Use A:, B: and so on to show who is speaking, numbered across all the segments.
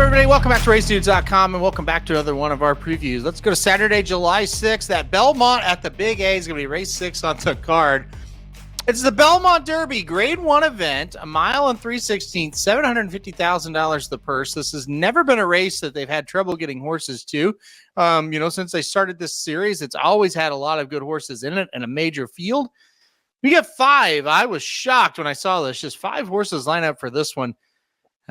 A: everybody? Welcome back to RaceDudes.com and welcome back to another one of our previews. Let's go to Saturday, July 6th. That Belmont at the Big A is going to be race 6 on the card. It's the Belmont Derby, grade 1 event, a mile and 3/16, $750,000 the purse. This has never been a race that they've had trouble getting horses to. Since they started this series, it's always had a lot of good horses in it and a major field. We get 5. I was shocked when I saw this. Just 5 horses line up for this one.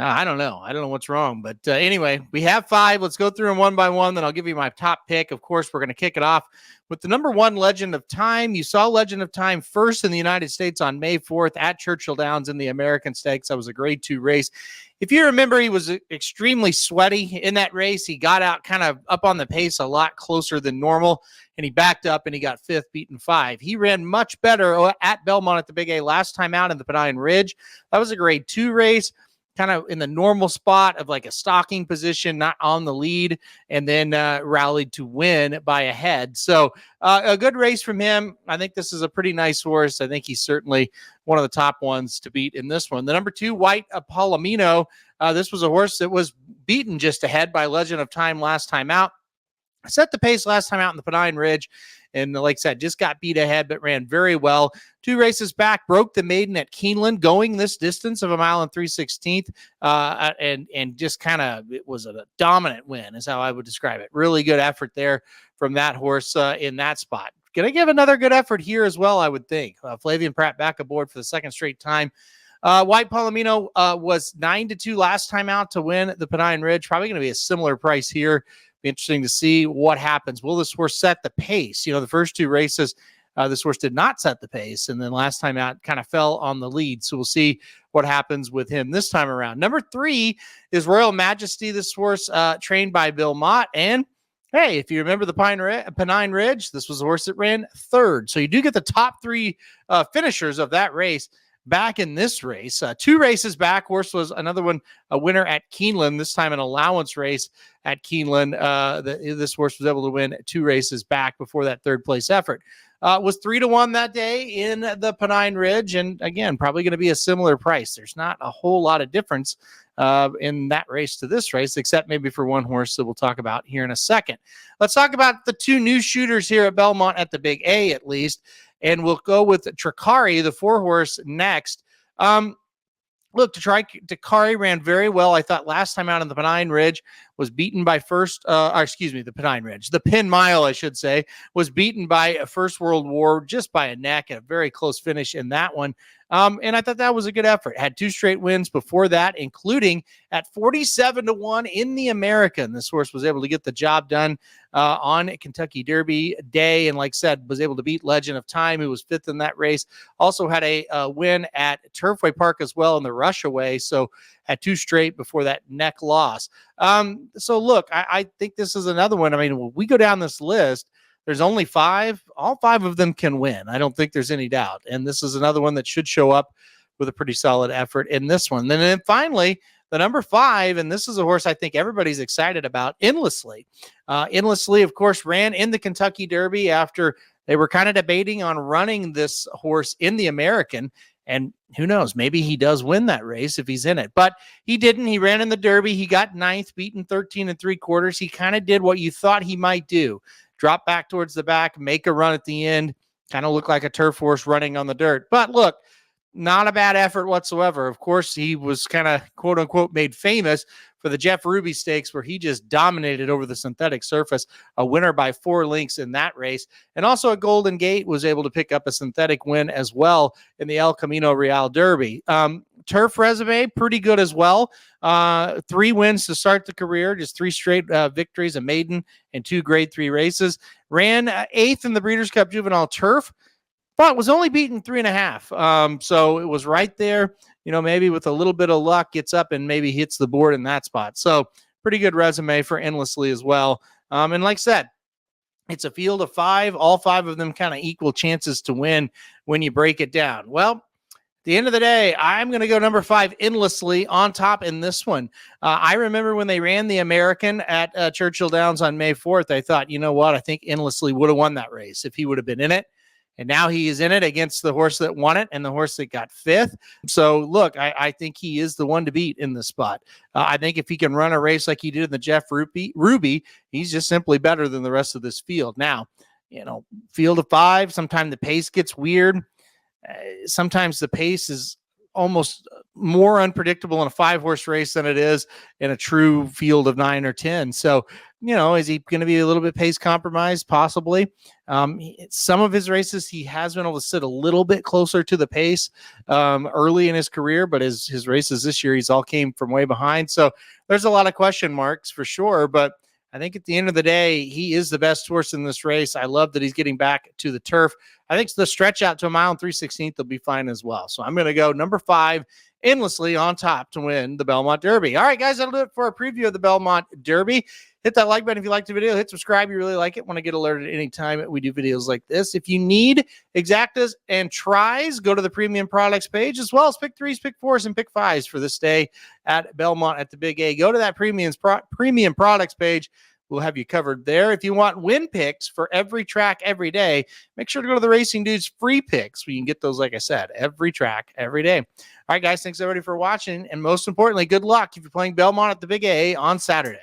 A: I don't know. I don't know what's wrong. But anyway, we have 5. Let's go through them one by one. Then I'll give you my top pick. Of course, we're going to kick it off with the number 1, Legend of Time. You saw Legend of Time first in the United States on May 4th at Churchill Downs in the American Stakes. That was a grade 2 race. If you remember, he was extremely sweaty in that race. He got out kind of up on the pace a lot closer than normal, and he backed up and he got 5th, beaten 5. He ran much better at Belmont at the Big A last time out in the Pennine Ridge. That was a grade 2 race, kind of in the normal spot of like a stalking position, not on the lead, and then rallied to win by a head. So a good race from him. I think this is a pretty nice horse. I think he's certainly one of the top ones to beat in this one. The number 2, White Palomino. This was a horse that was beaten just ahead by Legend of Time last time out. Set the pace last time out in the Pennine Ridge. And like I said, just got beat ahead, but ran very well. 2 races back, broke the maiden at Keeneland, going this distance of a mile and 3/16, and just kind of, it was a dominant win, is how I would describe it. Really good effort there from that horse in that spot. Going to give another good effort here as well, I would think. Flavian Pratt back aboard for the second straight time. White Palomino was 9-2 last time out to win the Pennine Ridge. Probably going to be a similar price here. Be interesting to see what happens. Will this horse set the pace? The first 2 races, this horse did not set the pace, and then last time out kind of fell on the lead. So we'll see what happens with him this time around. Number 3 is Royal Majesty. This horse trained by Bill Mott. And hey, if you remember the Pennine Ridge, this was a horse that ran 3rd. So you do get the top 3 finishers of that race back in this race. 2 races back, horse was another one, a winner at Keeneland, this time an allowance race at Keeneland. This horse was able to win 2 races back before that 3rd place effort. Was 3-1 that day in the Pennine Ridge, and again, probably going to be a similar price. There's not a whole lot of difference in that race to this race, except maybe for one horse that we'll talk about here in a second. Let's talk about the 2 new shooters here at Belmont at the Big A, at least. And we'll go with Tricari, the 4-horse, next. Look, Tricari ran very well. I thought last time out in the Pennine Ridge was beaten by the Pennine Ridge. The Pin Mile, I should say, was beaten by a First World War just by a neck, and a very close finish in that one. And I thought that was a good effort. Had 2 straight wins before that, including at 47-1 in the American. This horse was able to get the job done on Kentucky Derby Day, and like I said, was able to beat Legend of Time, who was 5th in that race. Also had a win at Turfway Park as well in the Rushaway, so had 2 straight before that neck loss. So look, I think this is another one. I mean, when we go down this list, there's only 5. All 5 of them can win. I don't think there's any doubt. And this is another one that should show up with a pretty solid effort in this one. And then finally, the number 5, and this is a horse I think everybody's excited about, Endlessly. Endlessly, of course, ran in the Kentucky Derby after they were kind of debating on running this horse in the American. And who knows, maybe he does win that race if he's in it. But he didn't. He ran in the Derby. He got 9th, beaten 13 3/4. He kind of did what you thought he might do. Drop back towards the back, make a run at the end, kind of look like a turf horse running on the dirt. But look, not a bad effort whatsoever. Of course, he was kind of, quote unquote, made famous for the Jeff Ruby Stakes, where he just dominated over the synthetic surface, a winner by 4 lengths in that race. And also at Golden Gate was able to pick up a synthetic win as well in the El Camino Real Derby. Turf resume, pretty good as well. 3 wins to start the career, just 3 straight victories, a maiden and 2 grade 3 races. Ran 8th in the Breeders' Cup Juvenile Turf, but was only beaten 3.5. So it was right there. Maybe with a little bit of luck, gets up and maybe hits the board in that spot. So pretty good resume for Endlessly as well. And like I said, it's a field of 5. All 5 of them kind of equal chances to win when you break it down. Well, at the end of the day, I'm going to go number 5, Endlessly, on top in this one. I remember when they ran the American at Churchill Downs on May 4th, I thought, you know what? I think Endlessly would have won that race if he would have been in it. And now he is in it against the horse that won it and the horse that got fifth. So look, I think he is the one to beat in this spot. I think if he can run a race like he did in the Jeff Ruby, he's just simply better than the rest of this field. Now, field of five, sometimes the pace gets weird. Sometimes the pace is almost more unpredictable in a 5-horse race than it is in a true field of 9 or 10. So, is he going to be a little bit pace compromised? Possibly. Some of his races, he has been able to sit a little bit closer to the pace early in his career, but his races this year, he's all came from way behind. So there's a lot of question marks for sure, but I think at the end of the day, he is the best horse in this race. I love that he's getting back to the turf. I think the stretch out to a mile and 3/16 will be fine as well. So I'm going to go number 5, Endlessly, on top to win the Belmont Derby. All right, guys, that'll do it for a preview of the Belmont Derby. Hit that like button if you liked the video. Hit subscribe if you really like it. Want to get alerted anytime we do videos like this. If you need exactas and tries, go to the premium products page, as well as pick 3s, pick 4s, and pick 5s for this day at Belmont at the Big A. Go to that premium products page. We'll have you covered there. If you want win picks for every track every day, make sure to go to the Racing Dudes free picks. We can get those, like I said, every track every day. All right, guys, thanks everybody for watching. And most importantly, good luck if you're playing Belmont at the Big A on Saturday.